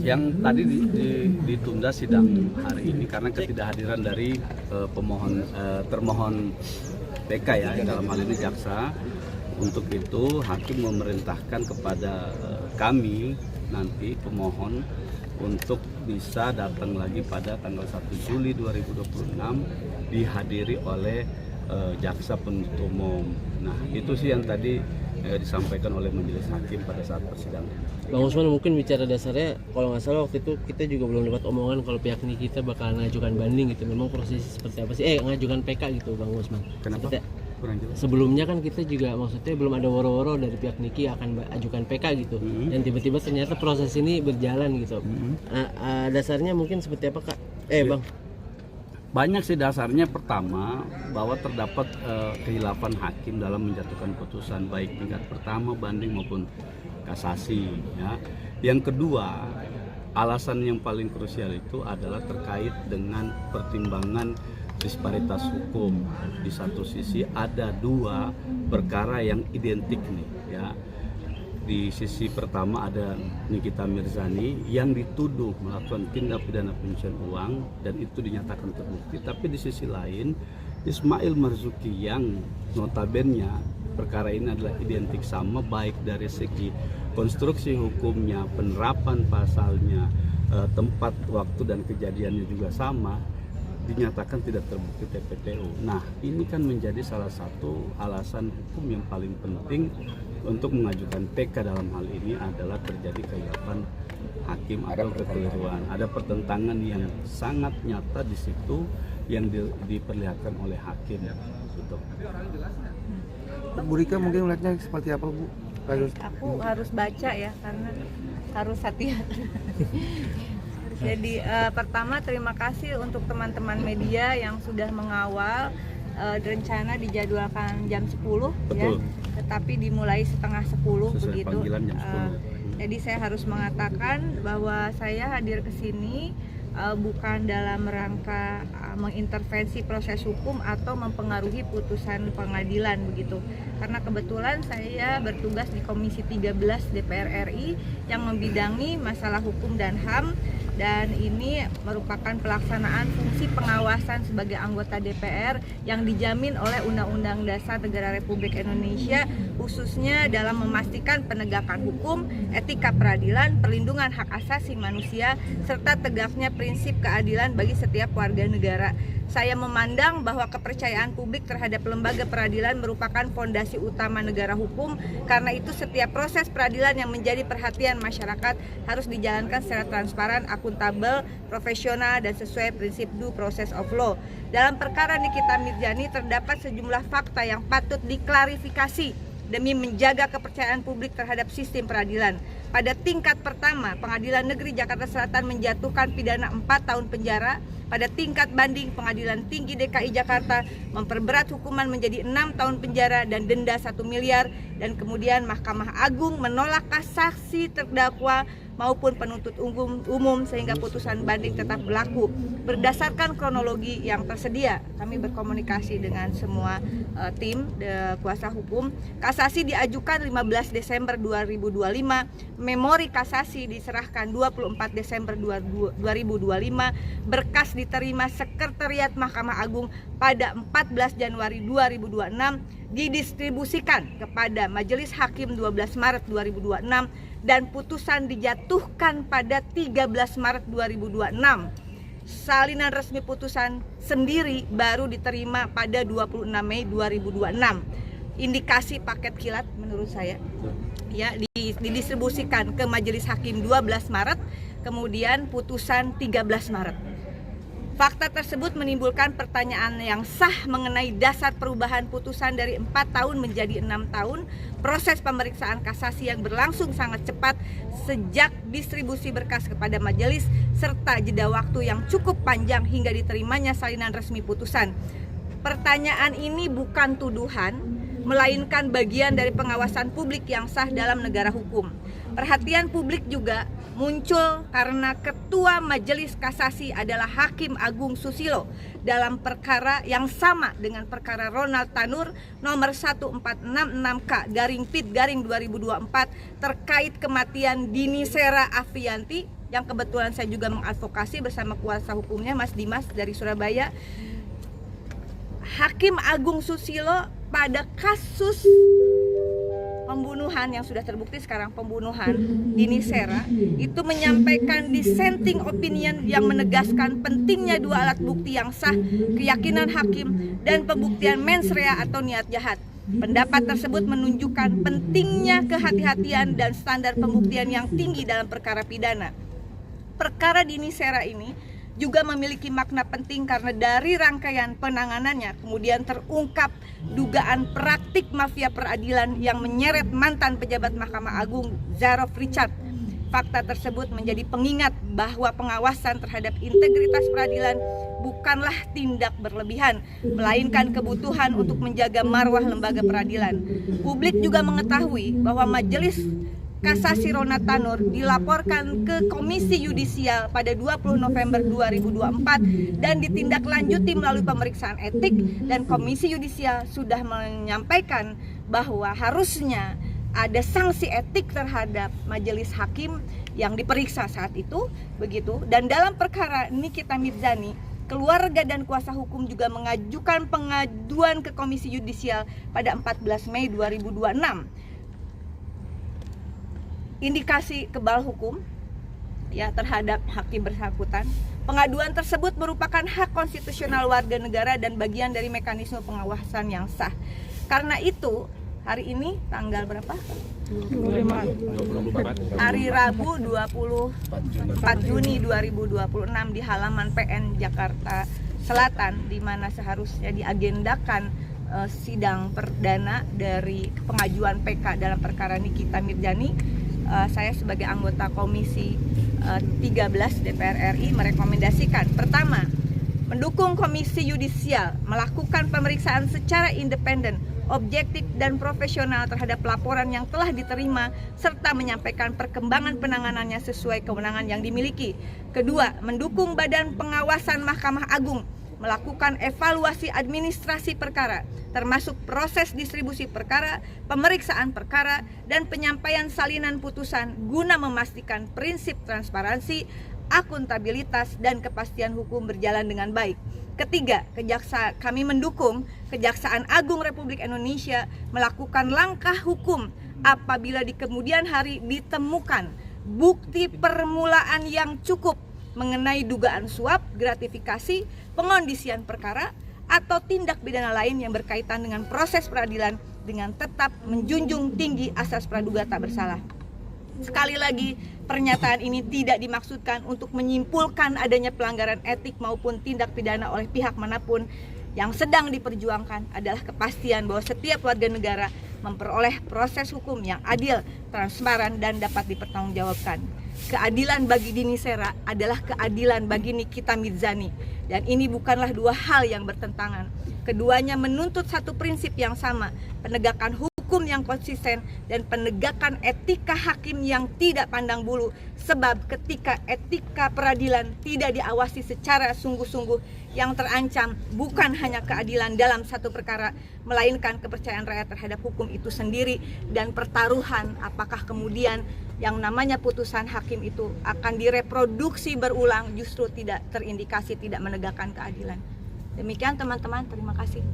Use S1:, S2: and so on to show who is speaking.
S1: yang tadi ditunda sidang hari ini karena ketidakhadiran dari termohon PK ya, dalam hal ini jaksa. Untuk itu hakim memerintahkan kepada kami nanti pemohon untuk bisa datang lagi pada tanggal 1 Juli 2026 dihadiri oleh jaksa penuntut umum. Nah, itu sih yang tadi disampaikan oleh majelis hakim pada saat persidangan.
S2: Bang Usman, mungkin bicara dasarnya kalau nggak salah waktu itu kita juga belum dapat omongan kalau pihak ini kita bakal ngajukan banding gitu. Memang proses seperti apa sih? Ngajukan PK gitu Bang Usman.
S1: Kenapa? Kurang jelas.
S2: Sebelumnya kan kita juga maksudnya belum ada woro-woro dari pihak Niki akan ajukan PK gitu. Dan tiba-tiba ternyata proses ini berjalan gitu. Dasarnya mungkin seperti apa Kak? Bang.
S1: Banyak sih dasarnya. Pertama, bahwa terdapat kehilafan hakim dalam menjatuhkan putusan baik tingkat pertama, banding maupun kasasi ya. Yang kedua, alasan yang paling krusial itu adalah terkait dengan pertimbangan disparitas hukum. Di satu sisi ada dua perkara yang identik nih ya. Di sisi pertama ada Nikita Mirzani yang dituduh melakukan tindak pidana pencucian uang dan itu dinyatakan terbukti. Tapi di sisi lain Ismail Marzuki yang notabene perkara ini adalah identik sama baik dari segi konstruksi hukumnya, penerapan pasalnya, tempat, waktu dan kejadiannya juga sama, dinyatakan tidak terbukti TPPU. Nah, ini kan menjadi salah satu alasan hukum yang paling penting untuk mengajukan PK dalam hal ini adalah terjadi kehilafan hakim atau kekeliruan. Ada pertentangan yang sangat nyata di situ yang diperlihatkan oleh hakim. Gitu.
S3: Bu Rika mungkin melihatnya seperti apa Bu?
S4: Aku harus baca ya karena harus hati-hati. Jadi pertama terima kasih untuk teman-teman media yang sudah mengawal. Rencana dijadwalkan jam 10 ya, tetapi dimulai setengah 10
S1: sesuai
S4: begitu.
S1: Jam 10.
S4: Jadi saya harus mengatakan bahwa saya hadir ke sini bukan dalam rangka mengintervensi proses hukum atau mempengaruhi putusan pengadilan begitu. Karena kebetulan saya bertugas di Komisi 13 DPR RI yang membidangi masalah hukum dan HAM. Dan ini merupakan pelaksanaan fungsi pengawasan sebagai anggota DPR yang dijamin oleh Undang-Undang Dasar Negara Republik Indonesia, khususnya dalam memastikan penegakan hukum, etika peradilan, perlindungan hak asasi manusia, serta tegaknya prinsip keadilan bagi setiap warga negara. Saya memandang bahwa kepercayaan publik terhadap lembaga peradilan merupakan fondasi utama negara hukum. Karena itu setiap proses peradilan yang menjadi perhatian masyarakat harus dijalankan secara transparan, akuntabel, profesional, dan sesuai prinsip due process of law. Dalam perkara Nikita Mirzani terdapat sejumlah fakta yang patut diklarifikasi demi menjaga kepercayaan publik terhadap sistem peradilan. Pada tingkat pertama, Pengadilan Negeri Jakarta Selatan menjatuhkan pidana 4 tahun penjara. Pada tingkat banding, Pengadilan Tinggi DKI Jakarta memperberat hukuman menjadi 6 tahun penjara dan denda 1 miliar. Dan kemudian Mahkamah Agung menolak kasasi terdakwa maupun penuntut umum sehingga putusan banding tetap berlaku. Berdasarkan kronologi yang tersedia, kami berkomunikasi dengan semua tim kuasa hukum. Kasasi diajukan 15 Desember 2025, memori kasasi diserahkan 24 Desember 2025, berkas diterima Sekretariat Mahkamah Agung pada 14 Januari 2026, didistribusikan kepada Majelis Hakim 12 Maret 2026 dan putusan dijatuhkan pada 13 Maret 2026. Salinan resmi putusan sendiri baru diterima pada 26 Mei 2026. Indikasi paket kilat menurut saya ya didistribusikan ke Majelis Hakim 12 Maret, kemudian putusan 13 Maret. Fakta tersebut menimbulkan pertanyaan yang sah mengenai dasar perubahan putusan dari 4 tahun menjadi 6 tahun, proses pemeriksaan kasasi yang berlangsung sangat cepat sejak distribusi berkas kepada majelis, serta jeda waktu yang cukup panjang hingga diterimanya salinan resmi putusan. Pertanyaan ini bukan tuduhan, melainkan bagian dari pengawasan publik yang sah dalam negara hukum. Perhatian publik juga muncul karena Ketua Majelis Kasasi adalah Hakim Agung Susilo dalam perkara yang sama dengan perkara Ronald Tanur nomor 1466K/Pit/2024 terkait kematian Dini Sera Afianti, yang kebetulan saya juga mengadvokasi bersama kuasa hukumnya Mas Dimas dari Surabaya. Hakim Agung Susilo pada kasus pembunuhan yang sudah terbukti sekarang, pembunuhan Dini Sera, itu menyampaikan dissenting opinion yang menegaskan pentingnya dua alat bukti yang sah, keyakinan hakim, dan pembuktian mens rea atau niat jahat. Pendapat tersebut menunjukkan pentingnya kehati-hatian dan standar pembuktian yang tinggi dalam perkara pidana. Perkara Dini Sera ini juga memiliki makna penting karena dari rangkaian penanganannya kemudian terungkap dugaan praktik mafia peradilan yang menyeret mantan pejabat Mahkamah Agung Zarof Richard. Fakta tersebut menjadi pengingat bahwa pengawasan terhadap integritas peradilan bukanlah tindak berlebihan, melainkan kebutuhan untuk menjaga marwah lembaga peradilan. Publik juga mengetahui bahwa Majelis Kasasi Ronald Tanur dilaporkan ke Komisi Yudisial pada 20 November 2024 dan ditindaklanjuti melalui pemeriksaan etik, dan Komisi Yudisial sudah menyampaikan bahwa harusnya ada sanksi etik terhadap majelis hakim yang diperiksa saat itu, begitu. Dan dalam perkara Nikita Mirzani, keluarga dan kuasa hukum juga mengajukan pengaduan ke Komisi Yudisial pada 14 Mei 2026. Indikasi kebal hukum ya terhadap hakim bersangkutan. Pengaduan tersebut merupakan hak konstitusional warga negara dan bagian dari mekanisme pengawasan yang sah. Karena itu, hari ini tanggal berapa? 25. Hari Rabu 24 Juni 2026 di halaman PN Jakarta Selatan, di mana seharusnya diagendakan sidang perdana dari pengajuan PK dalam perkara Nikita Mirzani. Saya sebagai anggota Komisi 13 DPR RI merekomendasikan, pertama, mendukung Komisi Yudisial melakukan pemeriksaan secara independen, objektif dan profesional terhadap laporan yang telah diterima serta menyampaikan perkembangan penanganannya sesuai kewenangan yang dimiliki. Kedua, mendukung Badan Pengawasan Mahkamah Agung melakukan evaluasi administrasi perkara, termasuk proses distribusi perkara, pemeriksaan perkara, dan penyampaian salinan putusan guna memastikan prinsip transparansi, akuntabilitas, dan kepastian hukum berjalan dengan baik. Ketiga, kami mendukung Kejaksaan Agung Republik Indonesia melakukan langkah hukum apabila di kemudian hari ditemukan bukti permulaan yang cukup mengenai dugaan suap, gratifikasi, pengondisian perkara, atau tindak pidana lain yang berkaitan dengan proses peradilan dengan tetap menjunjung tinggi asas praduga tak bersalah. Sekali lagi, pernyataan ini tidak dimaksudkan untuk menyimpulkan adanya pelanggaran etik maupun tindak pidana oleh pihak manapun. Yang sedang diperjuangkan adalah kepastian bahwa setiap warga negara memperoleh proses hukum yang adil, transparan, dan dapat dipertanggungjawabkan. Keadilan bagi Dini Sera adalah keadilan bagi Nikita Mirzani, dan ini bukanlah dua hal yang bertentangan. Keduanya menuntut satu prinsip yang sama, penegakan hukum yang konsisten dan penegakan etika hakim yang tidak pandang bulu. Sebab ketika etika peradilan tidak diawasi secara sungguh-sungguh, yang terancam bukan hanya keadilan dalam satu perkara, melainkan kepercayaan rakyat terhadap hukum itu sendiri, dan pertaruhan apakah kemudian yang namanya putusan hakim itu akan direproduksi berulang justru tidak terindikasi tidak menegakkan keadilan. Demikian teman-teman, terima kasih.